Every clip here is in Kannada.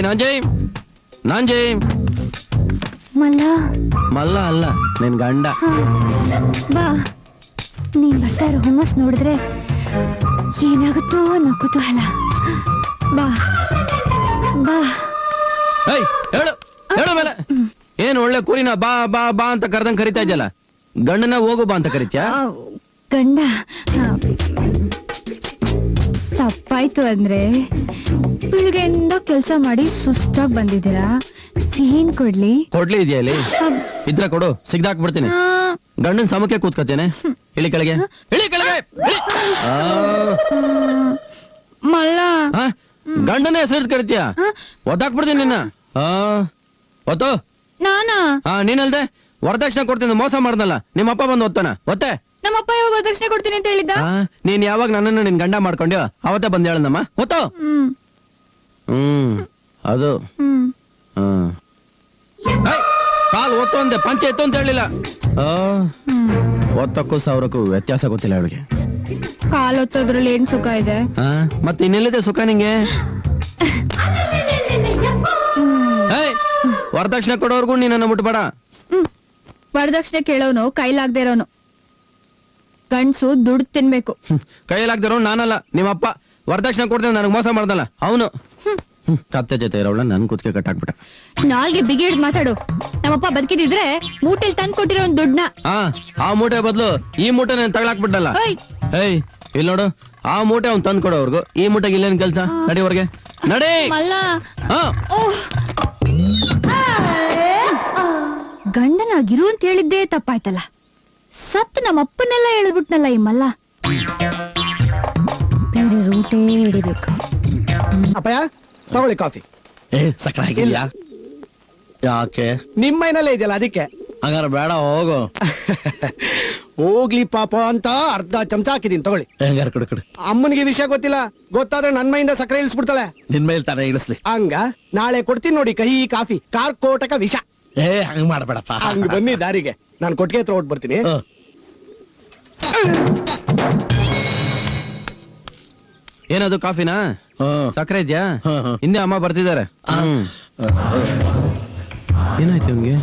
ನಂಜಯ್ ನಂಜಯ್ ಮಲ್ಲ ಮಲ್ಲ ಅಲ್ಲ ನಿನ್ ಗಂಡ. ಬಾ. ನೀನ್ ಬರ್ತಾ ಇರೋ ಹುಮ್ಮಸ್ ನೋಡಿದ್ರೆ ಏನಾಗುತ್ತೋ ಅನ್ನೋ ಕುತೂಹಲ. ಬಾ ಬಾ. ಹೇಳು ಹೇಳು ಮೇಲೆ ಏನ್ ಒಳ್ಳೆ ಕುರಿನ ಬಾ ಬಾ ಬಾ ಅಂತ ಕರೆದಂಗ್ ಕರಿತಾ ಇದೆಯಲ್ಲ, ಗಂಡನ ಹೋಗು ಬಾ ಅಂತ ಕರಿತ್ಯಾ? ಗಂಡ ತಪ್ಪಾಯ್ತು ಅಂದ್ರೆ, ಬೆಳಿಗ್ಗೆಯಿಂದ ಕೆಲ್ಸ ಮಾಡಿ ಸುಸ್ತಾಗಿ ಬಂದಿದ್ದೀರಾ, ಏನ್ ಕೊಡ್ಲಿ? ಕೊಡ್ಲಿ ಇದೆಯಾ ಇಲ್ಲಿ? ಇದ್ರ ಕೊಡು, ಸಿಗ್ದಾಕ್ಬಿಡ್ತೀನಿ. ಗಂಡನ್ ಸಮಕ್ಕೆ ಕೂತ್ಕೋತೇನೆ. ಇಳಿ ಕೆಳಗೆ, ಇಳಿ ಕೆಳಗೆ. ಮಲ್ಲ ಗಂಡನೇ ಹೆಸರು ಕರಿತೀಯ? ಒದ್ದಾಕ್ಬಿಡ್ತೀನಿ ನಿನ್ನ. ಒತ್ತು. ನಾನಾ? ನೀನಲ್ದೆ ವರದಕ್ಷಿಣೆ ಕೊಡ್ತೀನಿ ಮೋಸ ಮಾಡ್ದಲ್ಲ, ನಿಮ್ಮಪ್ಪ ಬಂದು ಒತ್ತಾನ ಒತ್ತೆ. ನಮ್ಮಪ್ಪ ಯಾವಾಗ ವರದಕ್ಷಿಣೆ ಕೊಡ್ತೀನಿ ಅಂತ ಹೇಳಿದ್ದ? ನೀನ್ ಯಾವಾಗ ನನ್ನನ್ನು ನಿನ್ ಗಂಡ ಮಾಡ್ಕೊಂಡ್ಯೋ ಅವತ್ತೇ ಬಂದ್ ಹೇಳನಮ್ಮ. ಒತ್ತು. ಅದು ಕಾಲ್ ಒತ್ತು ಅಂದೆ, ಪಂಚೆ ಎತ್ತು ಅಂತ ಹೇಳಿಲ್ಲ. ಒತ್ತಕ್ಕೂ ಸಾವಿರಕ್ಕೂ ವ್ಯತ್ಯಾಸ ಗೊತ್ತಿಲ್ಲ ಅವಳಿಗೆ. ಕಾಲ್ ಒತ್ತೋದ್ರಲ್ಲಿ ಏನ್ ಸುಖ ಇದೆ? ಮತ್ತೆ ಇನ್ನೆಲ್ಲಿದೆ ಸುಖ ನಿಂಗೆ? ವರದಕ್ಷಿಣೆ ಕೊಡೋರ್ಗು ನೀನನ್ನ ಮುಟ್ಬೇಡ. ವರದಕ್ಷಿಣೆ ಕೇಳೋನು ಕೈಲಾಗ್ದೇ ಇರೋನು. ಗಂಡ್ಸು ದುಡ್ಡು ತಿನ್ಬೇಕು. ಕೈಲಾಗ್ದಿರೋ ನಾನಲ್ಲ, ನಿಮ್ಮಪ್ಪ. ವರದಕ್ಷಿಣೆ ಕೊಡ್ತೇನೆ ನನಗ್ ಮೋಸ ಮಾಡ್ದಲ್ಲ ಅವನು. ಕತ್ತೆ ಜೊತೆ ಇರೋಳ ನನ್ ಕುತ್ತಿಗೆ ಕಟ್ಟಾಕ್ಬಿಟ್ಟ. ನಾಲ್ಗೆ ಬಿಗಿಡ್ ಮಾತಾಡು. ನಮ್ಮಪ್ಪ ಬದುಕಿದಿದ್ರೆ ಮೂಟೆಲ್ ತಂದ್ ಕೊಟ್ಟಿರೋ ಒಂದ್ ದುಡ್ನ ಆ ಮೂಟೆ ಬದ್ಲು ಈ ಮೂಟೆ ನಾನು ತಗೊಳಾಕ್ಬಿಟ್ಟಲ್ಲ. ಇಲ್ಲಿ ನೋಡು, ಆ ಮೂಟೆ ಅವ್ನು ತಂದ್ ಕೊಡೋವರ್ಗು ಈ ಮೂಟೆಗೆ ಇಲ್ಲೇನ್ ಕೆಲ್ಸ? ನಡಿವರ್ಗೆ ನಡಿ. ಗಂಡನಾಗಿರು ಅಂತ ಹೇಳಿದ್ದೇ ತಪ್ಪಾಯ್ತಲ್ಲ. ಸತ್ ನಮ್ಮಪ್ಪನೆಲ್ಲ ಹೇಳ್ಬಿಟ್ನಲ್ಲ ಈ ಮಲ್ಲ. ಬೇರೆ ರೂಟೇ ಹಿಡಿಬೇಕು. ಅಪ್ಪಯ್ಯ ತಗೊಳ್ಳಿ ಕಾಫಿ. ಸಕ್ಕರೆ ಹಾಕಿದ್ಯಾ? ಯಾಕೆ? ನಿಮ್ಮ ಮೈನಲ್ಲೇ ಇದೆಯಲ್ಲ ಅದಕ್ಕೆ. ಹಂಗಾರ ಬೇಡ, ಹೋಗು. ಹೋಗ್ಲಿ ಪಾಪ ಅಂತ ಅರ್ಧ ಚಮಚ ಹಾಕಿದೀನಿ, ತಗೊಳ್ಳಿ. ಹೆಂಗಾರ ಕೊಡು ಕೊಡು. ಅಮ್ಮನಿಗೆ ವಿಷಯ ಗೊತ್ತಿಲ್ಲ, ಗೊತ್ತಾದ್ರೆ ನನ್ ಮೈಯಿಂದ ಸಕ್ಕರೆ ಇಳಿಸ್ಬಿಡ್ತಾಳೆ. ನಿನ್ ಮೇಲೆ ತಾನೇ ಇಳಿಸ್ಲಿ. ಹಂಗ ನಾಳೆ ಕೊಡ್ತೀನಿ ನೋಡಿ ಕಹಿ ಕಾಫಿ, ಕಾರ್ಕೋಟಕ ವಿಷ. ಹಂಗ ಮಾಡ್ಬೇಡಪ್ಪ. ಹಂಗ ಬನ್ನಿ ದಾರಿಗೆ, ನಾನು ಕೊಟ್ಟಿಗೆ ಹತ್ರ ಹೊಟ್ಟು ಬರ್ತೀನಿ. ಏನದು ಕಾಫಿನಾ? ಸಕ್ಕರೆ ಇದೆಯಾ? ಹಿಂದೆ ಅಮ್ಮ ಬರ್ತಿದ್ದಾರೆ. ಏನಾಯ್ತು ನಿಮ್ಗೆ?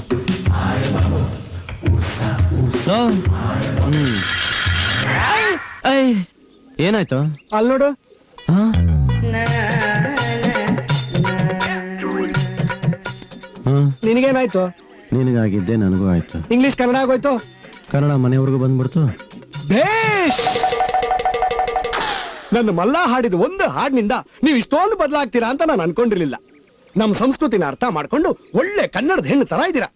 ಏನಾಯ್ತು? ಅಲ್ಲಿ ನೋಡು. ನಿನಗೇನಾಯ್ತು? ನಿನಗಾಗಿದ್ದೆ ನನಗೂ ಆಯ್ತು. ಇಂಗ್ಲಿಷ್ ಕನ್ನಡ ಆಗೋಯ್ತು? ಕನ್ನಡ ಮನೆಯವ್ರಿಗೂ ಬಂದ್ಬಿಡ್ತು. ಬೇಷ್. ನನ್ನ ಮಲ್ಲ ಹಾಡಿದ ಒಂದು ಹಾಡಿನಿಂದ ನೀವು ಇಷ್ಟೊಂದು ಬದಲಾಗ್ತೀರಾ ಅಂತ ನಾನು ಅನ್ಕೊಂಡಿರ್ಲಿಲ್ಲ. ನಮ್ಮ ಸಂಸ್ಕೃತಿನ ಅರ್ಥ ಮಾಡ್ಕೊಂಡು ಒಳ್ಳೆ ಕನ್ನಡದ ಹೆಣ್ಣು ತರ ಇದ್ದೀರಾ.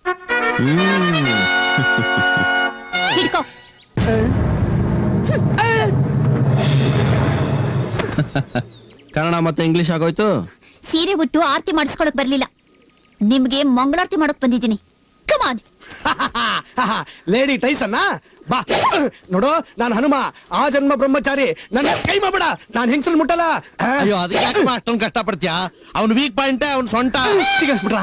ಕನ್ನಡ ಮತ್ತೆ ಇಂಗ್ಲಿಷ್ ಆಗೋಯ್ತು. ಸೀರೆ ಬಿಟ್ಟು ಆರತಿ ಮಾಡಿಸ್ಕೊಳಕ್ ಬರ್ಲಿಲ್ಲ, ನಿಮ್ಗೆ ಮಂಗಳಾರತಿ ಮಾಡಕ್ ಬಂದಿದ್ದೀನಿ. ಕಮಾನ್. ಲೇಡಿ ಟೈಸನ್ನ ಬಾ ನೋಡು, ನಾನು ಹನುಮ, ಆ ಜನ್ಮ ಬ್ರಹ್ಮಚಾರಿ. ನನ್ನ ಕೈ ಮಾಡ್ಬೇಡ, ನಾನು ಹೆಂಗಸಲ್ ಮುಟ್ಟಲ್ಲ. ಅಯ್ಯೋ, ಅದಕ್ಕೆ ಅಷ್ಟೊಂದು ಕಷ್ಟ ಪಡ್ತೀಯಾ? ಅವ್ನು ವೀಕ್ ಪಾಯಿಂಟ್, ಅವ್ನು ಸೊಂಟ ಸಿಗಿಸ್ಬಿಟ್ರ.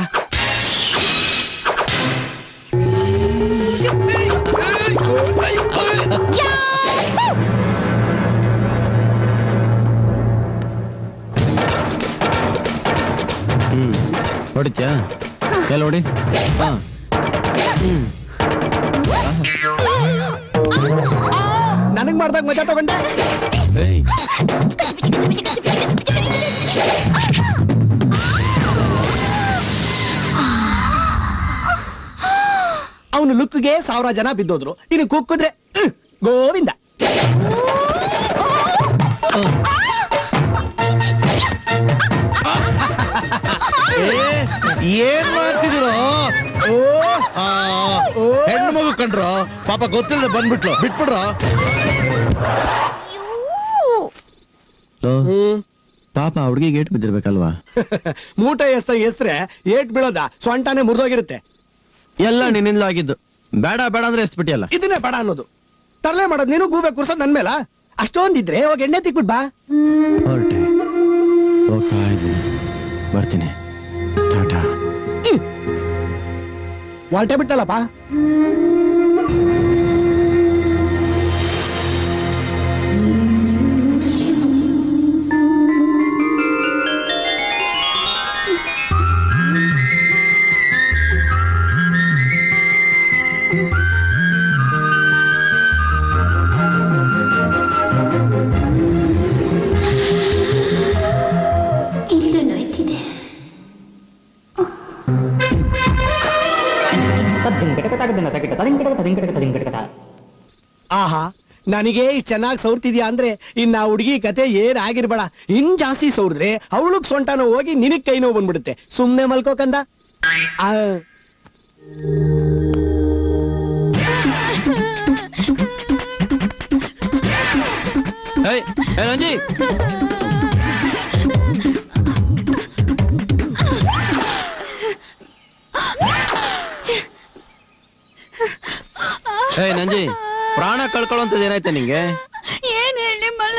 ಹೊಡಿತ್ಯಾ? ಎಲ್ಲ ಹೊಡಿ. ನನಗ್ ಮಾಡ್ದಾಗ ಮಜಾ ತಗೊಂಡೆ. ಅವನು ಲುಕ್ಗೆ 1000 ಜನ ಬಿದ್ದೋದ್ರು, ಇನ್ನು ಕುಕ್ಕಿದ್ರೆ ಗೋವಿಂದ. ಏನ್ ಮಾಡ್ತಿದ್ರು? ಹೆಣ್ಣು ಮಗು ಕಂಡ್ರು, ಪಾಪ ಗೊತ್ತಿಲ್ಲದೆ ಬಂದ್ಬಿಟ್ಲು, ಬಿಟ್ಬಿಡ್ರು. ಪಾಪ ಹುಡುಗಿಗೆ ಏಟ್ ಬಿದ್ದಿರ್ಬೇಕಲ್ವಾ? ಮೂಟೆ ಎಸ್ರೆ ಏಟ್ ಬೀಳೋದ, ಸೊಂಟಾನೆ ಮುರಿದೋಗಿರುತ್ತೆ. ಎಲ್ಲ ನಿನ್ನಿಂದ ಆಗಿದ್ದು. ಬೇಡ ಬೇಡ ಅಂದ್ರೆ ಎಸ್ಬಿಟ್ಟಿಯಲ್ಲ. ಇದನ್ನೇ ಬೇಡ ಅನ್ನೋದು. ತರಲೆ ಮಾಡೋದು ನೀನು, ಗೂಬೆ ಕುರ್ಸೋದ್ ನನ್ ಮೇಲ. ಅಷ್ಟೊಂದಿದ್ರೆ ಹೋಗಿ ಎಣ್ಣೆ ತಿಕ್ಬಿಟ್ ಬಾ. ಹೊರಟೆ, ಬರ್ತೀನಿ. ಟಾಟಾ. ಹೊರಟೆ ಬಿಟ್ಟಲ್ಲಪ್ಪ. ಆಹಾ ನನಗೆ ಚೆನ್ನಾಗಿ ಸೌರ್ತಿದ್ಯಾ ಅಂದ್ರೆ ಇನ್ನ ಆ ಹುಡುಗಿ ಕತೆ ಏನಾಗಿರ್ಬೇಡ ಇನ್ ಜಾಸ್ತಿ ಸೌರಿದ್ರೆ ಅವಳಗ್ ಸೊಂಟನೋ ಹೋಗಿ ನಿನಗ್ ಕೈ ನೋವು ಬಂದ್ಬಿಡುತ್ತೆ ಸುಮ್ನೆ ಮಲ್ಕೋಕಂದ ಆ. ಏಯ್ ಏ ನಂಜಿ ಏಯ್ ನಂಜಿ ಪ್ರಾಣ ಕಳ್ಕೊಳ್ಳೋಂಥದ್ದು ಏನಾಯ್ತು ನಿಂಗೆ? ಏನ್ ಹೇಳಿ ಮಲ್ಲ,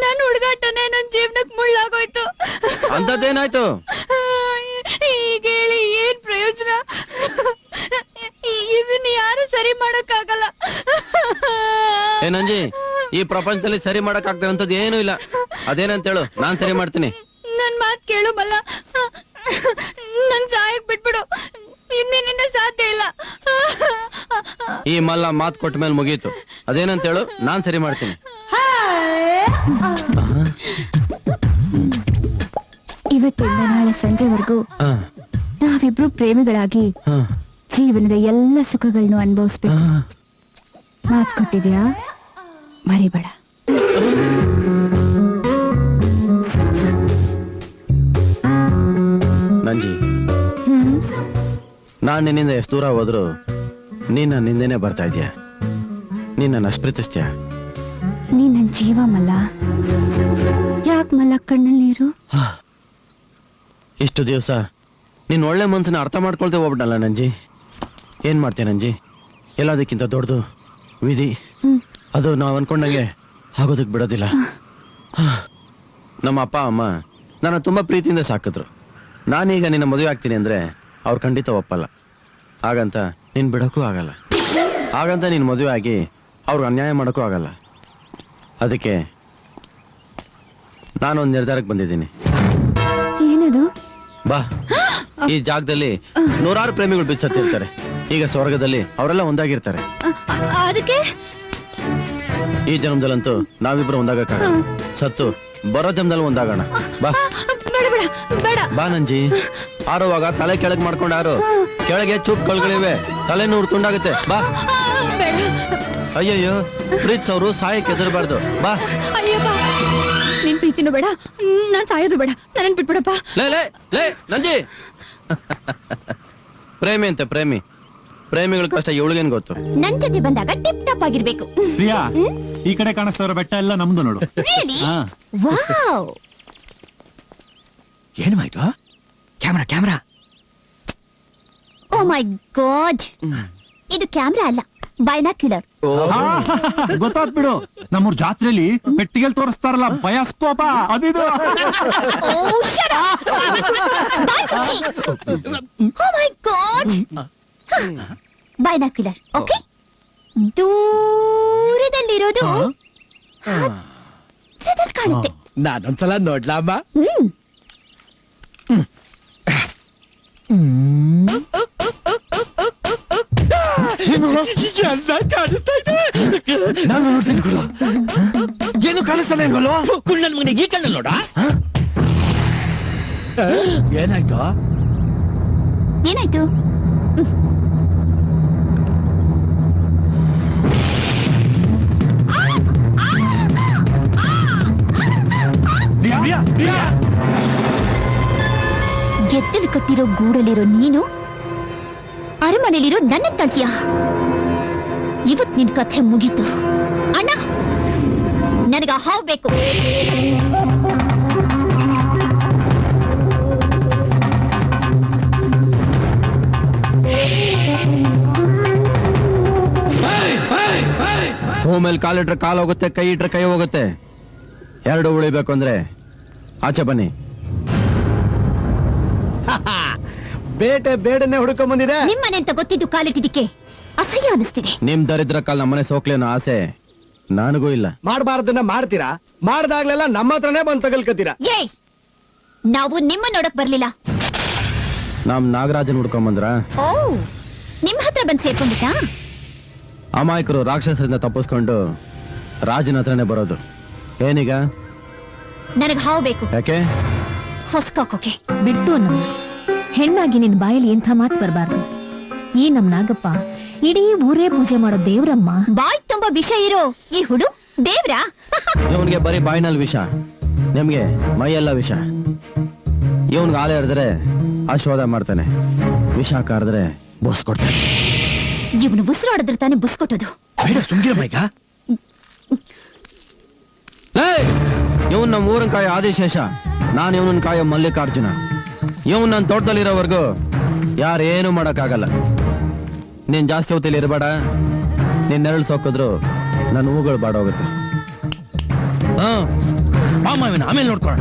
ನನ್ ಹುಡುಗಾಟನೇ ನನ್ ಜೀವನಕ್ ಮುಳ್ಳಾಗೋಯ್ತು. ಅಂತದ್ದೇನಾಯ್ತು? ಈಗ ಹೇಳಿ ಏನ್ ಪ್ರಯೋಜನ? ಇದನ್ನ ಯಾರು ಸರಿ ಮಾಡಕ್ಕಾಗಲ್ಲ. ಏ ನಂಜಿ, ಈ ಪ್ರಪಂಚದಲ್ಲಿ ಸರಿ ಮಾಡಕ್ ಆಗ್ತಿರೋಂಥದ್ದು ಏನೂ ಇಲ್ಲ. ಅದೇನಂತ ಹೇಳು, ನಾನ್ ಸರಿ ಮಾಡ್ತೀನಿ. ನನ್ ಮಾತ್ ಕೇಳು ಮಲ್ಲ, ನನ್ ಸಾಯಕ್ ಬಿಟ್ಬಿಡು, ಇನ್ನೇನಿಂದ ಸಾಧ್ಯ ಇಲ್ಲ. ಈ ಮಲ್ಲ ಮಾತ್ ಕೊಟ್ಟ ಮೇಲೆ ಮುಗೀತು. ಅದೇನಂತ ಹೇಳು, ನಾನ್ ಸರಿ ಮಾಡ್ತೀನಿ. ಇವತ್ತಿಂದ ನಾಳೆ ಸಂಜೆವರೆಗೂ ನಾವಿಬ್ರು ಪ್ರೇಮಿಗಳಾಗಿ ಜೀವನದ ಎಲ್ಲ ಸುಖಗಳನ್ನು ಅನುಭವಿಸ್ಬೇಕು. ಮಾತ್ ಕೊಟ್ಟಿದ್ಯಾ? ಮರಿಬೇಡ. ನಂಜಿ, ನಾನ್ ನಿನ್ನಿಂದ ಎಷ್ಟು ದೂರ ಹೋದ್ರು ನೀನ್ ನನ್ನ ಹಿಂದೆನೆ ಬರ್ತಾ ಇದ್ಯಾ. ನೀನ್ ನನ್ನ ಅಷ್ಟು ಪ್ರೀತಿಸ್ತೀಯ. ನೀ ನನ್ ಜೀವ ಮಲ್ಲ. ಯಾಕೆ ಮಲ್ಲ ಕಣ್ಣಲ್ಲಿ ನೀರು? ಇಷ್ಟು ದಿವಸ ನೀನ್ ಒಳ್ಳೆ ಮನ್ಸನ್ನ ಅರ್ಥ ಮಾಡ್ಕೊಳ್ತೇ ಹೋಗ್ಬಿಟ್ಟಲ್ಲ ನಂಜಿ. ಏನ್ ಮಾಡ್ತೀಯ ನಂಜಿ? ಎಲ್ಲದಕ್ಕಿಂತ ದೊಡ್ಡದು ವಿಧಿ. ಅದು ನಾವ್ ಅನ್ಕೊಂಡಂಗೆ ಆಗೋದಕ್ ಬಿಡೋದಿಲ್ಲ. ನಮ್ಮ ಅಪ್ಪ ಅಮ್ಮ ನನ್ನ ತುಂಬಾ ಪ್ರೀತಿಯಿಂದ ಸಾಕಿದ್ರು. ನಾನೀಗ ನಿನ್ನ ಮದುವೆ ಆಗ್ತೀನಿ ಅಂದ್ರೆ ಅವ್ರು ಖಂಡಿತ ಒಪ್ಪಲ್ಲ. ಹಾಗಂತ ನೀನ್ ಬಿಡೋಕ್ಕೂ ಆಗಲ್ಲ. ಹಾಗಂತ ನೀನ್ ಮದುವೆ ಆಗಿ ಅವ್ರಿಗೆ ಅನ್ಯಾಯ ಮಾಡೋಕ್ಕೂ ಆಗಲ್ಲ. ಅದಕ್ಕೆ ನಾನೊಂದು ನಿರ್ಧಾರಕ್ಕೆ ಬಂದಿದ್ದೀನಿ. ಏನದು? ಬಾ, ಈ ಜಾಗದಲ್ಲಿ ನೂರಾರು ಪ್ರೇಮಿಗಳು ಬಿಚ್ಚತ್ತಿರ್ತಾರೆ. ಈಗ ಸ್ವರ್ಗದಲ್ಲಿ ಅವರೆಲ್ಲ ಒಂದಾಗಿರ್ತಾರೆ. ಅದಕ್ಕೆ ಈ ಜನ್ಮದಲ್ಲಂತೂ ನಾವಿಬ್ರು ಒಂದಾಗಕ್ಕಾಗಲ್ಲ. ಸತ್ತು ಬರೋ ಜನ್ಮದಲ್ಲಿ ಒಂದಾಗೋಣ. ಬಾ ಬಾ ನಂಜಿ. ಆರುವಾಗ ತಲೆ ಕೆಳಗ್ ಮಾಡ್ಕೊಂಡು ಆರು. ಕೆಳಗೆ ಚೂಪ್ ಕಳ್ಗಳಿವೆ, ತಲೆ ನೂರು ತುಂಡಾಗುತ್ತೆ. ಬಾ. ಅಯ್ಯಯ್ಯೋ, ಪ್ರೀತ್ಸವ್ರು ಸಾಯಕ್ಕೆ ಹೆದರ್ಬಾರ್ದು. ಬಾ. ನಿನ್ ಪ್ರೀತಿನೂ ಬೇಡ, ನಾನ್ ಸಾಯೋದು ಬೇಡ. ನನ್ನ ಬಿಟ್ಬಿಡಪ್ಪ. ಲೇ ಲೇ ಲೇ ನಂಜಿ. ಪ್ರೇಮಿ ಅಂತೆ ಪ್ರೇಮಿ. ಪ್ರೇಮಿಗಳ ಕಷ್ಟ ಇವಳಿಗೇನ್ ಗೊತ್ತು? ನನ್ ಜೊತೆ ಬಂದಾಗ ಟಿಪ್ ಟಾಪ್ ಆಗಿರ್ಬೇಕು. ಪ್ರಿಯಾ, ಈ ಕಡೆ ಕಾಣಿಸ್ತಾ ಇರೋ ಬೆಟ್ಟ ಎಲ್ಲ ನಮ್ದು ನೋಡು. ವಾವ್, ಏನು ಆಯ್ತು? Camera camera. Oh my God, ಇದು ಕ್ಯಾಮ್ರಾ ಅಲ್ಲ, ಬೈನಾಕ್ಯುಲರ್. ಗೊತ್ತಾತ್ ಬಿಡು, ನಮ್ಮೂರ್ ಜಾತ್ರೆಯಲ್ಲಿ ಪೆಟ್ಟಿಗೆಲ್ ತೋರಿಸ್ತಾರಲ್ಲ ಬಯಸ್ಕೋಪ, ಅದಿದು. Oh shut up. Oh my God, binocular. Okay, ದೂರದಲ್ಲಿರೋದು ಹತ್ತಿರದಲ್ಲಿ ಕಾಣುತ್ತೆ. ನಾನೊಂದ್ಸಲ ನೋಡ್ಲಾಮ. ನಾನು ನೋಡ್ತೀನಿ ಗುರು. ಏನು ಕಾಣಿಸ್ತಾನೆ ಇಲ್ವಲ್ಲೋ? ಕುಳ್ಳನ್ ಮಗನಿಗೆ ಈ ಕಣ್ಣಲ್ಲಿ ನೋಡ. ಏನಾಯ್ತು? ಏನಾಯ್ತು? ಗೆದ್ದಲು ಕಟ್ಟಿರೋ ಗೂಡಲ್ಲಿರೋ ನೀನು ಅರಮನೆಯಲ್ಲಿರೋ ನನ್ನ ತಳ್ತೀಯ. ಇವತ್ ನಿನ್ ಕಥೆ ಮುಗೀತು ಅಣ್ಣ. ನನಗ ಹಾವು ಬೇಕು. ಹೂ ಮೇಲೆ ಕಾಲಿಟ್ರೆ ಕಾಲು ಹೋಗುತ್ತೆ, ಕೈ ಇಟ್ರೆ ಕೈ ಹೋಗುತ್ತೆ. ಎರಡು ಉಳಿಬೇಕು ಅಂದ್ರೆ ಆಚೆ ಬನ್ನಿ. ಬೇಟೆ ಬೇಡನೆ ಹುಡುಕೊಂಡ್ ಬಂದಿದೆ. ನಿಮ್ಮನೆ ಅಂತ ಗೊತ್ತಿದ್ದು ಕಾಲಿಟ್ಟಿದ್ದಕ್ಕೆ ಅಸಹ್ಯ ಅನಿಸ್ತಿದೆ. ನಿಮ್ ದರಿದ್ರ ಕಾಲ್ ನಮ್ಮನೆ ಸೋಕ್ಲೇನೋ ಆಸೆ ನನಗೂ ಇಲ್ಲ. ಮಾಡಬಾರ್ದನ್ನ ಮಾಡ್ತೀರಾ, ಮಾಡ್ದಾಗ್ಲೆಲ್ಲ ನಮ್ಮ ಹತ್ರನೇ ಬಂದ್ ತಗಲ್ಕತ್ತೀರಾ. ಏಯ್, ನಾವು ನಿಮ್ಮ ನೋಡಕ್ ಬರ್ಲಿಲ್ಲ. ನಮ್ ನಾಗರಾಜನ್ ಹುಡ್ಕೊಂಡ್ ಬಂದ್ರ? ಓ, ನಿಮ್ ಹತ್ರ ಬಂದ್ ಸೇರ್ಕೊಂಡ್ಬಿಟ್ಟಾ? ಅಮಾಯಕರು ರಾಕ್ಷಸರಿಂದ ತಪ್ಪಿಸ್ಕೊಂಡು ರಾಜನ ಹತ್ರನೇ ಬರೋದು. ಏನೀಗ? ನನಗ್ ಹಾವು ಬೇಕು. ಯಾಕೆ? ಹೊಸ್ಕಾಕೋಕೆ. ಬಿಟ್ಟು ನಮ್ಮ ಹೆಣ್ಣಾಗಿ ನಿನ್ ಬಾಯಲ್ಲಿ ಎಂಥ ಮಾತು ಬರಬಾರ್ದು. ಈ ನಮ್ ನಾಗಪ್ಪ ಇಡೀ ಊರೇ ಪೂಜೆ ಮಾಡೋ ದೇವ್ರಮ್ಮ. ಬಾಯ್ ತುಂಬಾ ವಿಷ ಇರೋ ಈ ಹುಡು ದೇವ್ರ. ಇವನ್ಗೆ ಬರೀ ಬಾಯಿನಲ್ಲಿ ವಿಷ, ನಿಮ್ಗೆ ಮೈಯೆಲ್ಲ ವಿಷ. ಇವನ್ಗೆ ಆಲೆ ಹಿಡಿದ್ರೆ ಆಶೀರ್ವಾದ ಮಾಡ್ತಾನೆ, ವಿಷ ಕಾರಿದ್ರೆ ಬೋಸ್ ಕೊಡ್ತಾನೆ. ಇವನು ಉಸಿರಾಡಿದ್ರೆ ತಾನೇ ಬುಸ್ ಕೊಟ್ಟೋದು. ಬೇಡ ಸುಮ್ಗಿರ ಮೈಗ. ಇವನ್ ನಮ್ಮ ಊರನ್ ಕಾಯ ಆದಿಶೇಷ, ನಾನು ಇವನನ್ ಕಾಯ ಮಲ್ಲಿಕಾರ್ಜುನ. ಇವನ್ ನನ್ನ ತೋಟದಲ್ಲಿರೋವರೆಗೂ ಯಾರೇನು ಮಾಡಕ್ಕಾಗಲ್ಲ. ನೀನ್ ಜಾಸ್ತಿ ಹೊತ್ತಲ್ಲಿ ಇರಬೇಡ, ನೀನ್ ನೆರಳು ಸೋಕಿದ್ರು ನನ್ನ ಹೂಗಳು ಬಾಡೋಗುತ್ತೆ. ಆಮೇಲೆ ನೋಡ್ಕೊಳ್ಳೋಣ.